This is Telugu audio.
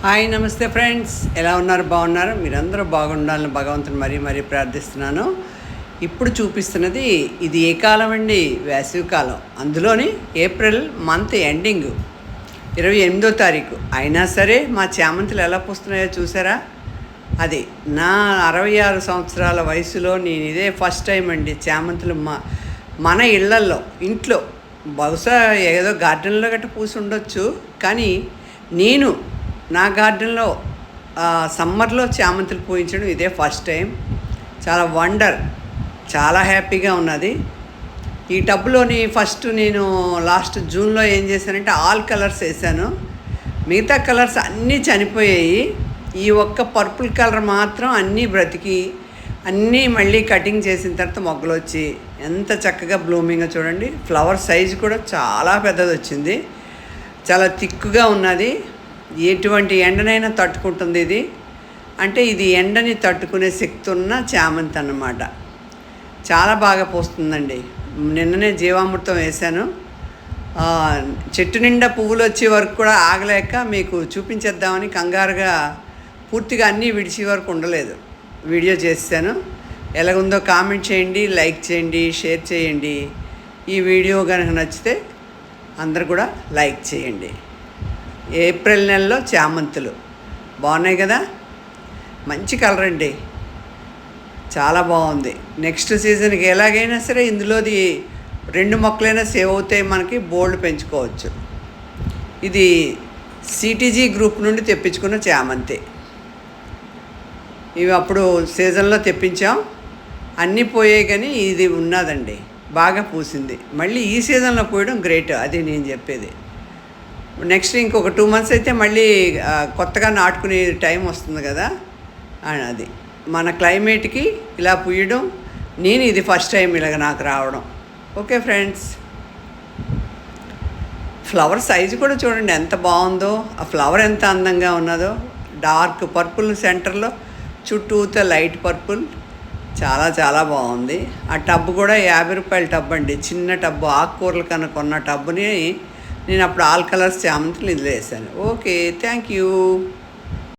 హాయ్ నమస్తే ఫ్రెండ్స్, ఎలా ఉన్నారు? బాగున్నారు? మీరందరూ బాగుండాలని భగవంతుని మరీ ప్రార్థిస్తున్నాను. ఇప్పుడు చూపిస్తున్నది ఇది ఏ కాలం అండి? వేసవికాలం. అందులోని ఏప్రిల్ మంత్ ఎండింగ్ 28వ తారీఖు అయినా సరే మా చామంతులు ఎలా పూస్తున్నాయో చూసారా? అది నా 66 సంవత్సరాల వయసులో నేను ఇదే ఫస్ట్ టైం అండి చామంతులు మన ఇంట్లో బహుశా ఏదో గార్డెన్లో గట్రా పూసి ఉండొచ్చు, కానీ నేను నా గార్డెన్లో సమ్మర్లో చామంతులు పూయించడం ఇదే ఫస్ట్ టైం. చాలా హ్యాపీగా ఉన్నది. ఈ టబ్లోని ఫస్ట్ నేను లాస్ట్ జూన్లో ఏం చేశానంటే ఆల్ కలర్స్ వేసాను. మిగతా కలర్స్ అన్నీ చనిపోయాయి. ఈ ఒక్క పర్పుల్ కలర్ మాత్రం అన్నీ బ్రతికి అన్నీ మళ్ళీ కటింగ్ చేసిన తర్వాత మొగ్గలు వచ్చి ఎంత చక్కగా బ్లూమింగ్గా చూడండి. ఫ్లవర్ సైజు కూడా చాలా పెద్దది వచ్చింది, చాలా థిక్గా ఉన్నది. ఎటువంటి ఎండనైనా తట్టుకుంటుంది ఇది. అంటే ఇది ఎండని తట్టుకునే శక్తి ఉన్న చామంతి అన్నమాట. చాలా బాగా పూస్తుందండి. నిన్ననే జీవామృతం వేశాను. చెట్టు నిండా పువ్వులు వచ్చే వరకు కూడా ఆగలేక మీకు చూపించేద్దామని కంగారుగా పూర్తిగా అన్నీ విడిచే వరకు ఉండలేదు, వీడియో చేశాను. ఎలాగుందో కామెంట్ చేయండి, లైక్ చేయండి, షేర్ చేయండి. ఈ వీడియో కనుక నచ్చితే అందరు కూడా లైక్ చేయండి. ఏప్రిల్ నెలలో చామంతులు బాగున్నాయి కదా, మంచి కలర్ అండి, చాలా బాగుంది. నెక్స్ట్ సీజన్కి ఎలాగైనా సరే ఇందులోది 2 మొక్కలైనా సేవ్ అవుతాయి, మనకి బోల్డ్ పెంచుకోవచ్చు. ఇది సిటీజీ గ్రూప్ నుండి తెప్పించుకున్న చామంతి. ఇవి అప్పుడు సీజన్లో తెప్పించాం, అన్నీ పోయాయి, కానీ ఇది ఉన్నదండి, బాగా పూసింది. మళ్ళీ ఈ సీజన్లో పోయడం గ్రేట్, అది నేను చెప్పేది. నెక్స్ట్ ఇంకొక 2 months అయితే మళ్ళీ కొత్తగా నాటుకునే టైం వస్తుంది కదా, అది మన క్లైమేట్కి ఇలా పూయడం. నేను ఇది ఫస్ట్ టైం ఇలాగ నాకు రావడం. ఓకే ఫ్రెండ్స్, ఫ్లవర్ సైజు కూడా చూడండి ఎంత బాగుందో, ఆ ఫ్లవర్ ఎంత అందంగా ఉన్నదో. డార్క్ పర్పుల్ సెంటర్లో, చుట్టూతో లైట్ పర్పుల్, చాలా బాగుంది. ఆ టబ్ కూడా 50 రూపాయల టబ్ అండి, చిన్న టబ్బు. ఆకుకూరల కన్నా కొన్న టబ్బుని నేను అప్పుడు ఆల్ కలర్స్ చామంతులు ఇందులో వేసాను. Okay, thank you.